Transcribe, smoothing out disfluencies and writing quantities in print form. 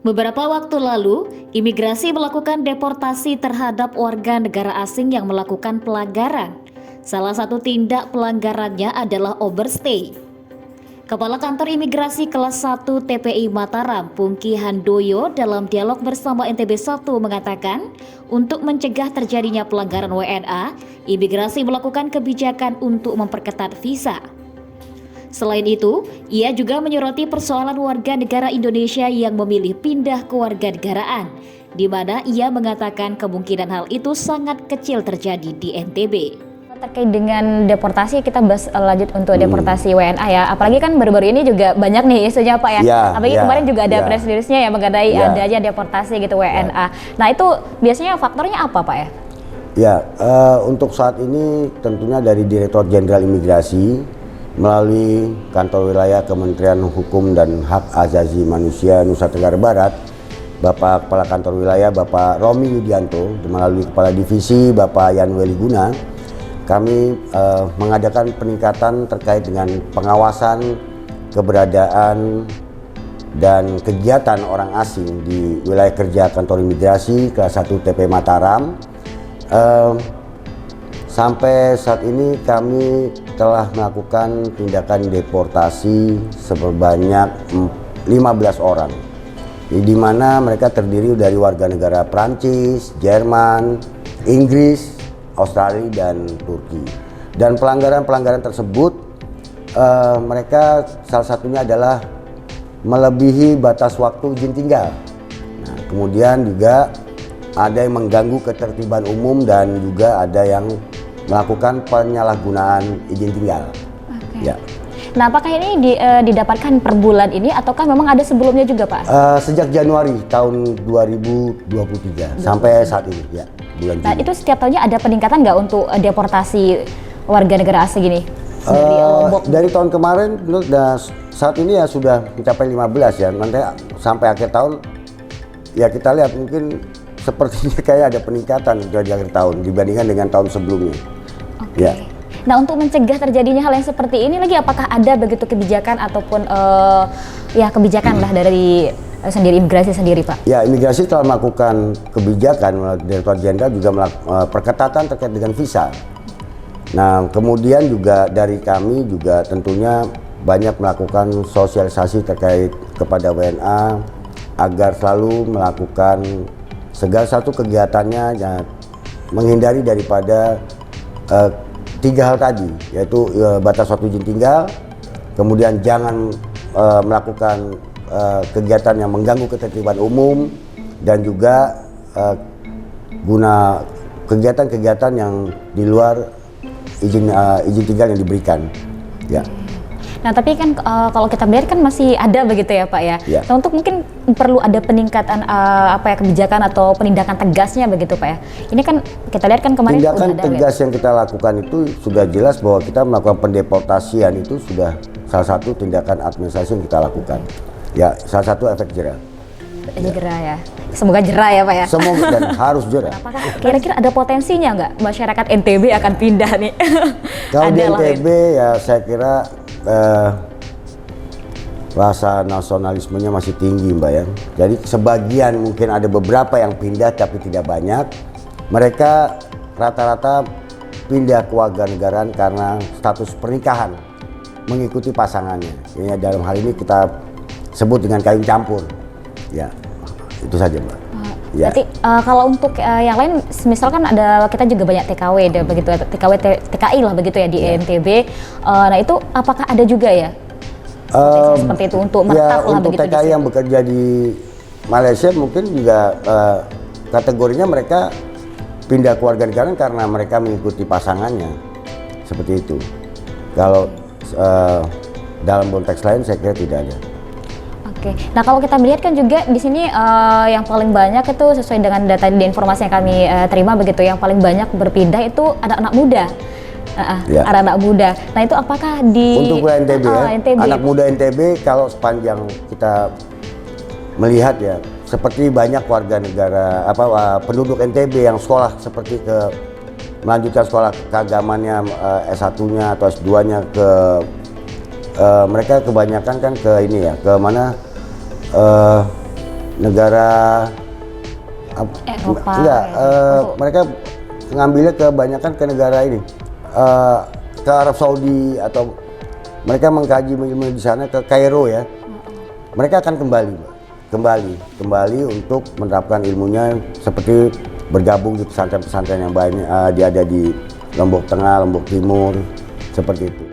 Beberapa waktu lalu, imigrasi melakukan deportasi terhadap warga negara asing yang melakukan pelanggaran. Salah satu tindak pelanggarannya adalah overstay. Kepala Kantor Imigrasi Kelas 1 TPI Mataram, Pungki Handoyo, dalam dialog bersama NTB 1 mengatakan, untuk mencegah terjadinya pelanggaran WNA, imigrasi melakukan kebijakan untuk memperketat visa. Selain itu, ia juga menyoroti persoalan warga negara Indonesia yang memilih pindah ke warga negaraan, di mana ia mengatakan kemungkinan hal itu sangat kecil terjadi di NTB. Terkait dengan deportasi, kita bahas lanjut untuk deportasi WNA ya. Apalagi kan baru-baru ini juga banyak nih isunya Pak ya. Apalagi kemarin juga ada press release-nya ya mengenai adanya deportasi gitu WNA. Nah itu biasanya faktornya apa Pak ya? Ya, untuk saat ini tentunya dari Direktorat Jenderal Imigrasi melalui Kantor Wilayah Kementerian Hukum dan Hak Asasi Manusia Nusa Tenggara Barat, Bapak Kepala Kantor Wilayah Bapak Romi Yudianto melalui Kepala Divisi Bapak Yanweli Guna, kami mengadakan peningkatan terkait dengan pengawasan keberadaan dan kegiatan orang asing di wilayah kerja Kantor Imigrasi Kelas 1 TP Mataram. Sampai saat ini kami telah melakukan tindakan deportasi sebanyak 15 orang, di mana mereka terdiri dari warga negara Prancis, Jerman, Inggris, Australia dan Turki. Dan pelanggaran-pelanggaran tersebut mereka salah satunya adalah melebihi batas waktu izin tinggal. Nah, kemudian juga ada yang mengganggu ketertiban umum dan juga ada yang melakukan penyalahgunaan izin tinggal. Ya. Nah, apakah ini didapatkan per bulan ini ataukah memang ada sebelumnya juga Pak? Sejak Januari tahun 2023 sampai saat ini ya. Bulan Juni. Itu setiap tahunnya ada peningkatan nggak untuk deportasi warga negara asing ini? Dari tahun kemarin saat ini ya sudah mencapai 15 ya. Nanti sampai akhir tahun ya kita lihat mungkin sepertinya kayak ada peningkatan di akhir tahun dibandingkan dengan tahun sebelumnya. Ya. Nah, untuk mencegah terjadinya hal yang seperti ini lagi, apakah ada begitu kebijakan ataupun kebijakan lah dari sendiri imigrasi sendiri Pak? Ya, imigrasi telah melakukan kebijakan, Direktorat Jenderal juga melakukan perketatan terkait dengan visa. Nah, kemudian juga dari kami juga tentunya banyak melakukan sosialisasi terkait kepada WNA agar selalu melakukan segala satu kegiatannya menghindari daripada 3 hal tadi, yaitu batas waktu izin tinggal, kemudian jangan melakukan kegiatan yang mengganggu ketertiban umum, dan juga guna kegiatan-kegiatan yang di luar izin tinggal yang diberikan. Ya. Nah, tapi kan kalau kita melihat kan masih ada begitu ya Pak ya. Nah, untuk mungkin perlu ada peningkatan kebijakan atau penindakan tegasnya begitu Pak ya. Ini kan kita lihat kan kemarin tindakan tegas yang kita lakukan itu sudah jelas bahwa kita melakukan pendeportasian itu sudah salah satu tindakan administrasi yang kita lakukan. Ya, salah satu efek jera. Jerah ya. Semoga jerah ya Pak ya. Semoga dan harus jerah. Apakah kira-kira ada potensinya nggak masyarakat NTB akan pindah nih? Kalau di NTB ya saya kira rasa nasionalismenya masih tinggi Mbak ya. Jadi sebagian mungkin ada beberapa yang pindah tapi tidak banyak. Mereka rata-rata pindah ke warga negaraan karena status pernikahan, mengikuti pasangannya. Ya, dalam hal ini kita sebut dengan kawin campur. Ya, itu saja Mbak. Ya. Berarti kalau untuk yang lain, misalkan ada kita juga banyak TKW deh, begitu TKW TKI lah begitu ya di NTB. Nah itu apakah ada juga ya seperti itu untuk mertap lah untuk begitu? TKI yang bekerja di Malaysia mungkin juga kategorinya mereka pindah ke warga negara karena mereka mengikuti pasangannya, seperti itu. Kalau dalam konteks lain saya kira tidak ada. Oke. Nah, kalau kita melihat kan juga di sini yang paling banyak itu sesuai dengan data di informasi yang kami terima begitu, yang paling banyak berpindah itu anak-anak muda. Anak-anak muda. Nah, itu apakah untuk NTB NTB? Anak muda NTB kalau sepanjang kita melihat ya, seperti banyak warga negara penduduk NTB yang sekolah seperti melanjutkan sekolah keagamannya S1-nya atau S2-nya ke mereka kebanyakan kan ke ini ya, ke mana negara Eropa. enggak, mereka ngambilnya kebanyakan ke negara ini, ke Arab Saudi, atau mereka mengkaji ilmu di sana ke Kairo ya. Mereka akan kembali untuk menerapkan ilmunya, seperti bergabung di pesantren-pesantren yang banyak, dia ada di Lombok Tengah, Lombok Timur, seperti itu.